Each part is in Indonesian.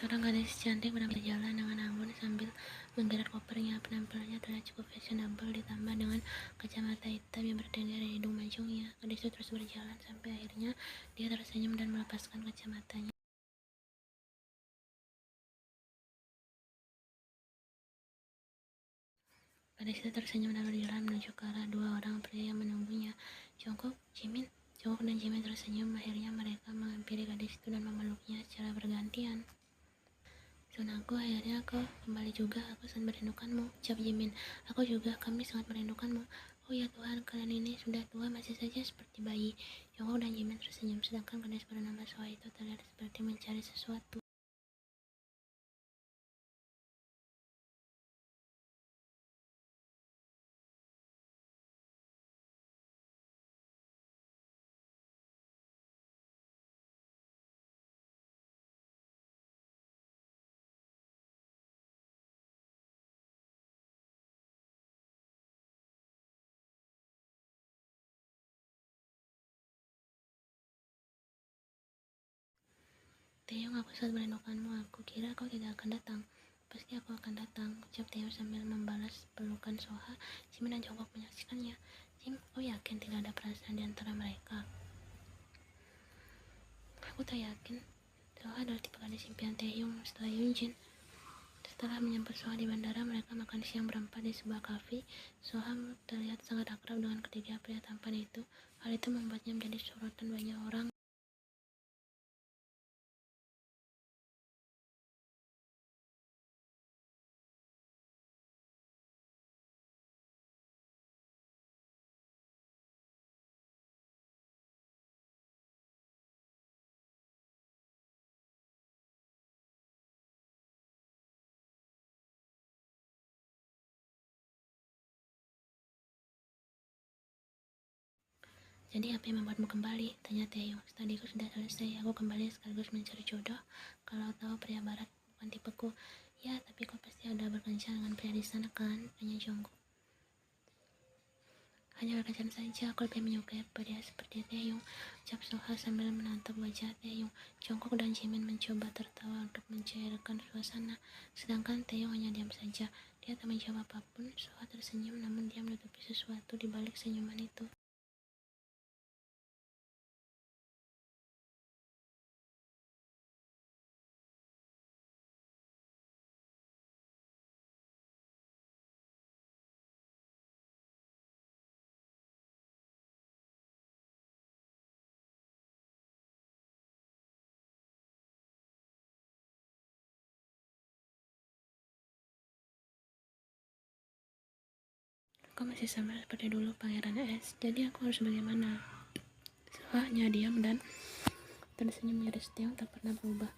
Seorang gadis cantik berjalan dengan anggun sambil menggerak kopernya. Penampilannya terlihat cukup fashionable, ditambah dengan kacamata hitam yang bertengger di hidung mancungnya. Gadis itu terus berjalan sampai akhirnya dia tersenyum dan melepaskan kacamatanya. Gadis itu tersenyum dan berjalan menuju ke arah dua orang pria yang menunggunya. Jungkook dan Jimin tersenyum. Akhirnya mereka menghampiri gadis itu dan memeluknya secara bergantian. Sunangku, akhirnya kau kembali juga. Aku sangat merindukanmu, ucap Jimin. Aku juga, kami sangat merindukanmu. Oh ya Tuhan, kalian ini sudah tua, masih saja seperti bayi. Jungkook dan Jimin tersenyum, sedangkan gadis bernama Soa itu terlihat seperti mencari sesuatu. Taeyong, aku sangat merindukanmu. Aku kira kau tidak akan datang. Pasti aku akan datang, ucap Taeyong sambil membalas pelukan Soha. Jimin dan Jungkook menyaksikannya. Jim, kau yakin tidak ada perasaan di antara mereka? Aku tak yakin. Soha adalah tipe gadis impian Taeyong setelah Yunjin. Setelah menyambut Soha di bandara, mereka makan siang berempat di sebuah kafe. Soha terlihat sangat akrab dengan ketiga pria tampan itu. Hal itu membuatnya menjadi sorotan banyak orang. Jadi apa yang membuatmu kembali? Tanya Taeyong. Studiku sudah selesai, aku kembali sekaligus mencari jodoh. Kalau tahu pria barat bukan tipeku. Ya, tapi kau pasti ada berkencan dengan pria di sana kan? Tanya Jungkook. Hanya berkencan saja, aku lebih menyukai pria seperti Taeyong, ucap Soha sambil menatap wajah Taeyong. Jungkook dan Jimin mencoba tertawa untuk mencairkan suasana, sedangkan Taeyong hanya diam saja. Dia tak menjawab apapun. Soha tersenyum, namun dia menutupi sesuatu di balik senyuman itu. Kau masih sama seperti dulu, Pangeran Es. Jadi aku harus bagaimana? Soha hanya diam dan tersenyum miris. Taeyong tak pernah berubah.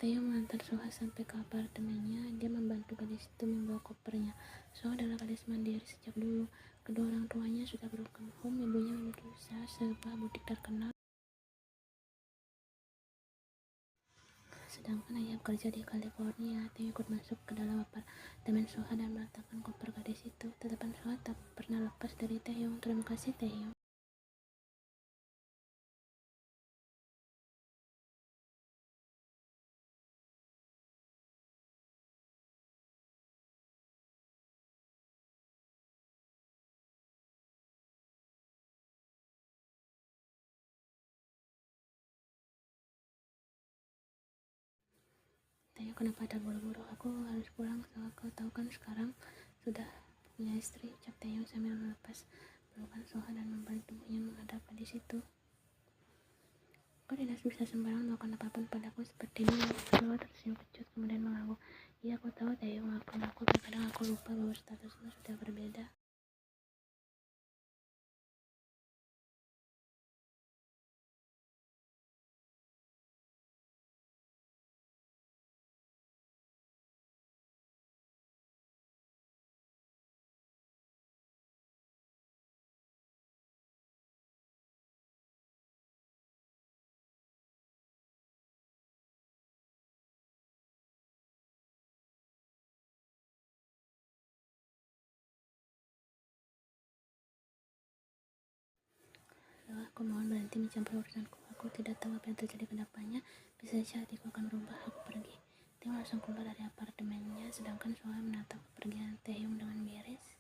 Taeyong mengantar Soha sampai ke apartemennya. Dia membantu gadis itu membawa kopernya. Soha adalah gadis mandiri sejak dulu. Kedua orang tuanya sudah broken home. Ibunya memiliki usaha sebuah butik terkenal, sedangkan ayah bekerja di California. Taeyong ikut masuk ke dalam apartemen Soha dan meletakkan koper gadis itu. Tatapan Soha tak pernah lepas dari Taeyong. Terima kasih, Taeyong. Tanya kenapa tak buru-buru, aku harus pulang. Soal kau tahu kan sekarang sudah punya istri, ucap Taeyong sambil melepas pelukan Soha dan membalik tubuhnya menghadap di situ. Kau tidak bisa sembarangan melakukan apapun padaku seperti dulu. Soha tersenyum kecut kemudian mengangguk. Iya, aku tahu Taeyong, maafkan aku, terkadang aku lupa bahwa statusmu sudah berbeda. Soha, aku mohon berhenti mencampur urusanku. Aku tidak tahu apa yang terjadi ke depannya. Bisa saja hatiku akan berubah. Aku pergi. Taehyung langsung keluar dari apartemennya, sedangkan Soha menatap kepergian Taehyung dengan miris.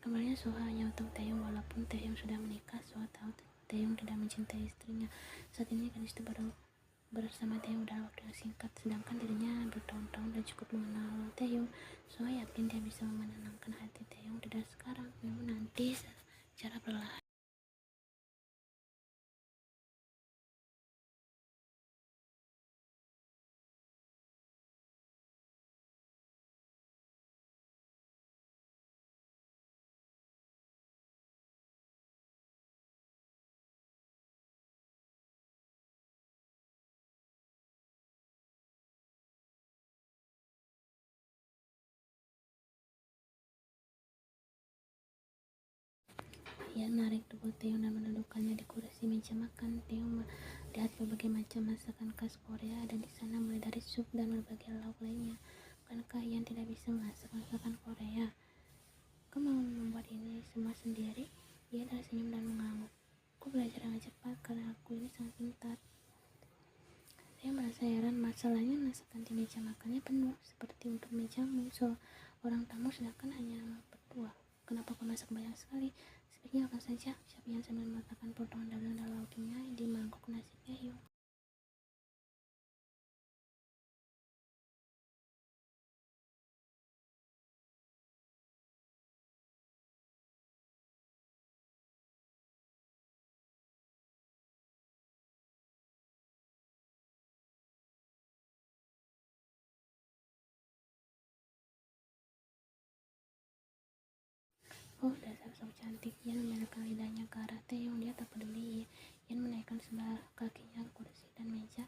Kembalinya Soha hanya untuk Taehyung. Walaupun Taehyung sudah menikah, Soha tahu Taehyung tidak mencintai istrinya. Saat ini gadis itu baru bersama Taehyung dalam waktu yang singkat, sedangkan dirinya bertahun-tahun dan cukup mengenal Taehyung. Soha yakin dia bisa menenangkan hati Taehyung, tidak sekarang, namun nanti secara perlahan. Ia menarik tubuh Taehyung dan mendudukkannya di kursi meja makan. Taehyung melihat berbagai macam masakan khas Korea ada di sana, mulai dari sup dan berbagai lauk lainnya. Bukankah Ian tidak bisa masak masakan Korea? Kau mau membuat ini semua sendiri? Ia tersenyum dan mengangguk. Aku belajar dengan cepat karena aku ini sangat pintar. Saya merasa heran, masalahnya masakan di meja makannya penuh, seperti untuk mejamu, seorang tamu, sedangkan hanya berdua. Kenapa kau masak banyak sekali? Sebaiknya makan saja, ucap Ian sambil meletakkan potongan daging dan lauknya di mangkuk nasi Taehyung. Oh, dasar sok cantik. Ian membelokkan lidahnya ke arah Taehyung. Dia tak peduli. Ian menaikkan sebelah kakinya ke kursi dan meja.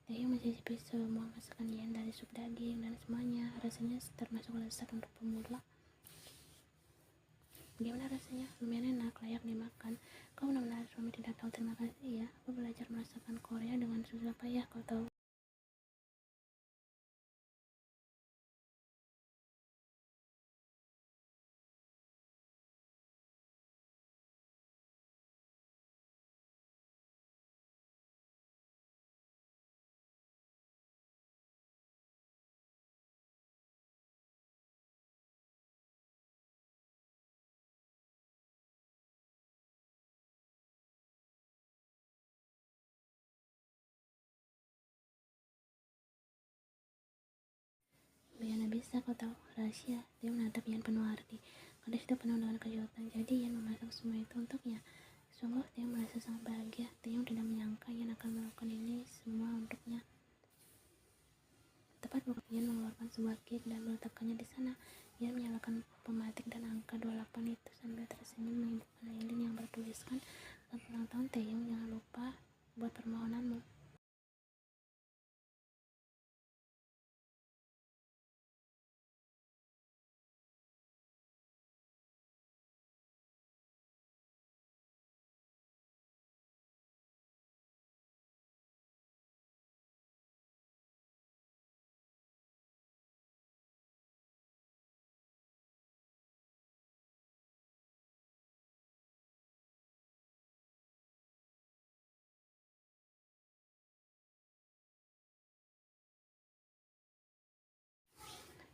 Taehyung mencicipi semua masakan Ian, dari sup daging dan semuanya. Rasanya termasuk lezat untuk pemula. Bagaimana rasanya? Lumayan enak, layak dimakan. Kau benar-benar suami tidak tahu terima kasih ya. Aku belajar masakan Korea dengan susah payah, kau tahu. Bagaimana bisa kau tahu rahasia? Dia menatap Ian penuh arti. Gadis itu penuh dengan kejutan. Jadi Ian memasak semua itu untuknya. Sungguh, Taehyung merasa sangat bahagia. Taehyung tidak menyangka Ian akan melakukan ini semua untuknya. Tepat waktu Ian mengeluarkan sebuah cake dan meletakkannya di sana, Ian menyalakan pematik dan angka 28 itu sambil tersenyum menghidupkan lilin yang bertuliskan, "Selamat ulang tahun Taehyung, jangan lupa buat permohonanmu."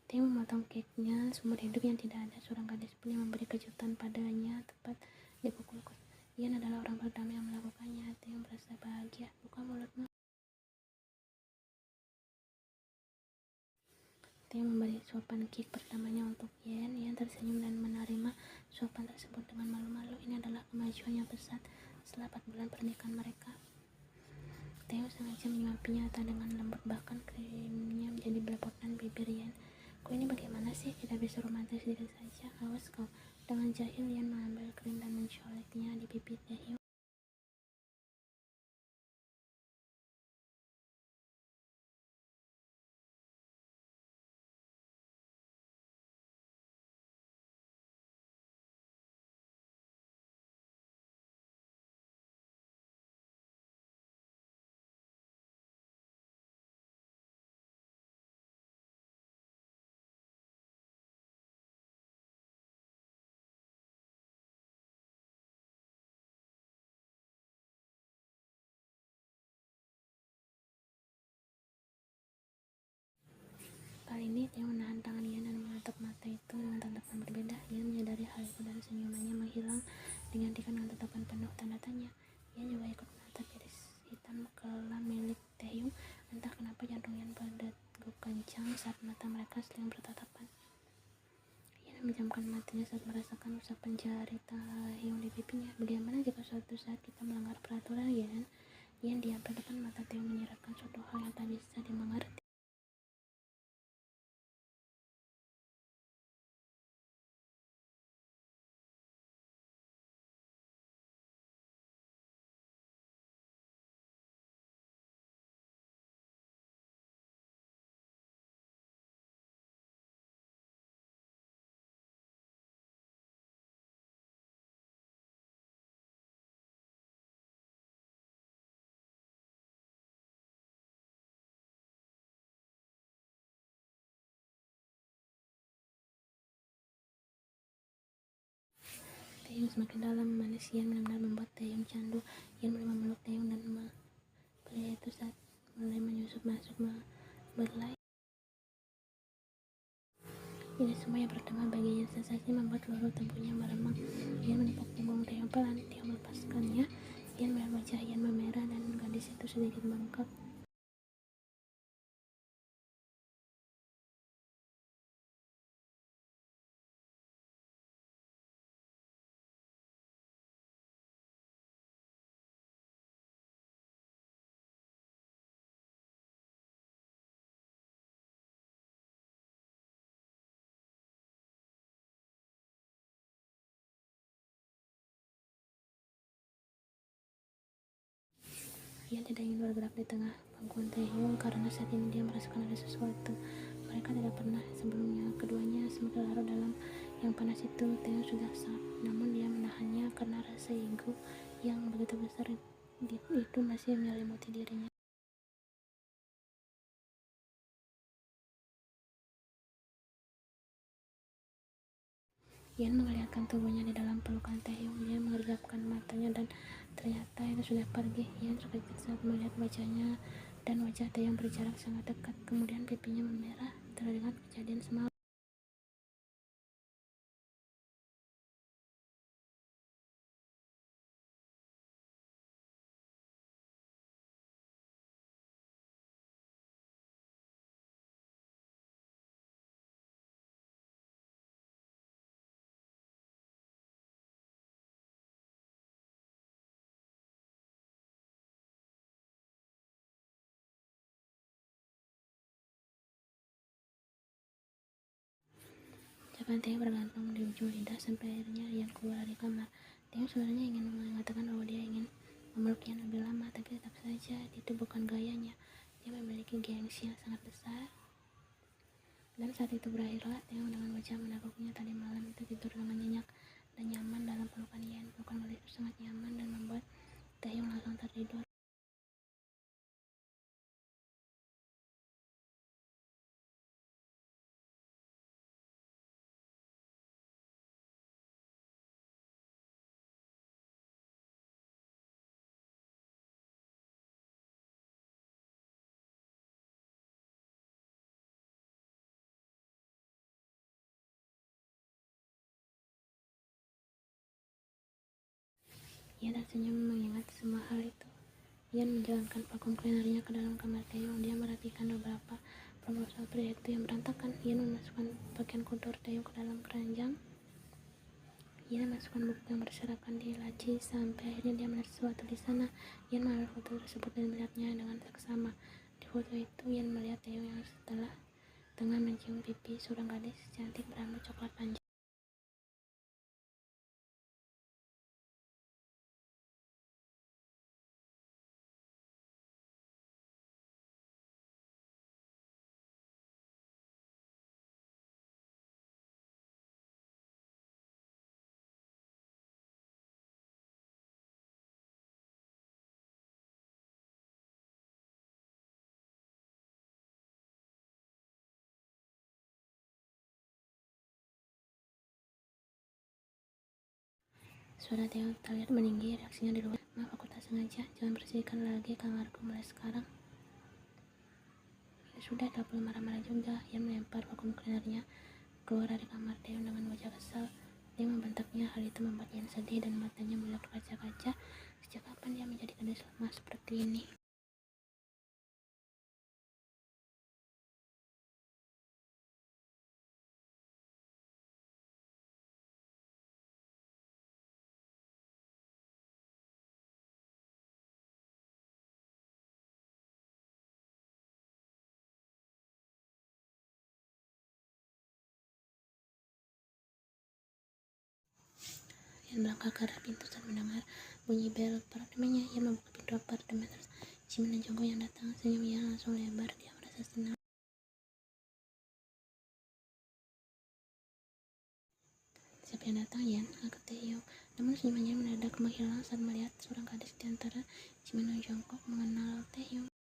Taehyung memotong cake-nya seumur hidup yang tidak ada seorang gadis pun yang memberi kejutan padanya tepat di pukul. Ian adalah orang pertama yang melakukannya. Taehyung merasa bahagia. Buka mulutmu. Taehyung memberi suapan cake pertamanya untuk Ian. Ian tersenyum dan menerima suapan tersebut dengan malu-malu. Ini adalah kemajuan yang besar setelah 4 bulan pernikahan mereka. Taehyung sengaja menyuapinya tak dengan lembut, bahkan krimnya menjadi belepotan bibir Ian. Kau ini bagaimana sih? Tidak bisa romantis sedikit saja? Awas kau. Dengan jahil Ian mengambil krim dan mencoleknya di pipi Taehyung. Theo menahan tangan Ian dan menatap mata itu dengan tatapan berbeda. Ian menyadari hal itu dan senyumannya menghilang digantikan dengan tatapan penuh tanda tanya. Ian juga ikut menatap iris hitam kelam milik Taehyung. Entah kenapa jantung Ian berdegup kencang saat mata mereka saling bertatapan. Ian menjamkan matanya saat merasakan usapan jari Taehyung di pipinya. Bagaimana jika suatu saat kita melanggar peraturan, Ian? Ian diam. Tatapan mata Taehyung menyiratkan suatu hal yang tak bisa dimengerti. Taehyung semakin dalam memanis Ian benar-benar membuat Taehyung candu. Ian mulai memeluk Taehyung dan pria itu saat mulai menyusup masuk berlai. Ini semua yang pertama bagi Ian, sensasi membuat seluruh tubuhnya meremang. Ian menepuk punggung Taehyung pelan. Taehyung melepaskannya. Ian melihat wajah Ian memerah dan gadis itu sedikit bengkak. Ian tidak ingin bergerak di tengah pangkuan Taehyung karena saat ini dia merasakan ada sesuatu. Mereka tidak pernah sebelumnya. Keduanya semakin larut dalam yang panas itu. Taehyung sudah sah, namun dia menahannya karena rasa ego yang begitu besar itu masih menyelimuti dirinya. Ian menggeliatkan tubuhnya di dalam pelukan Taehyung. Dia mengerjapkan matanya dan ternyata itu sudah pergi. Ian terkejut saat melihat wajahnya dan wajah Taehyung berjarak sangat dekat. Kemudian pipinya memerah, teringat kejadian semalam. Ucapan Taehyung bergantung di ujung lidah sampai akhirnya Ian keluar dari kamar. Taehyung sebenarnya ingin mengatakan bahwa dia ingin memeluk Ian lebih lama, tapi tetap saja itu bukan gayanya. Dia memiliki gengsi yang sangat besar. Dan saat itu berakhirlah. Taehyung dengan wajah menakutnya tadi malam itu tidur dengan nyenyak dan nyaman dalam pelukan Ian. Pelukan gadis itu sangat nyaman dan membuat Taehyung langsung tertidur. Ian tersenyum mengingat semua hal itu. Ian menjalankan vakum cleanernya ke dalam kamar Taehyung. Dia merapikan beberapa proposal pria itu yang berantakan. Ian memasukkan pakaian kotor Taehyung ke dalam keranjang. Ian memasukkan buku yang berserakan di laci sampai akhirnya dia melihat sesuatu di sana. Ian mengambil foto tersebut dan melihatnya dengan seksama. Di foto itu Ian melihat Taehyung yang setelah tengah mencium pipi seorang gadis cantik berambut coklat panjang. Suara Taehyung terlihat meninggi. Reaksinya di luar. Maaf, aku tak sengaja. Jangan bersihkan lagi kamarku mulai sekarang. Sudah, tak perlu marah-marah juga. Ian melempar vakum keluar dari kamar Taehyung dengan wajah kesal. Dia membentaknya. Hal itu membuat Yen sedih dan matanya melihat kaca-kaca. Sejak kapan dia menjadi gadis lemah seperti ini? Yen melangkah ke arah pintu saat mendengar bunyi bel apartemennya. Ia membuka pintu apartemen terus Jimin dan Jungkook yang datang. Senyum ia langsung lebar. Dia merasa senang. Siapa yang datang, Yen? Agak Taehyung. Namun senyumannya mendadak menghilang saat melihat seorang gadis di antara Jimin dan Jungkook mengenal Taehyung.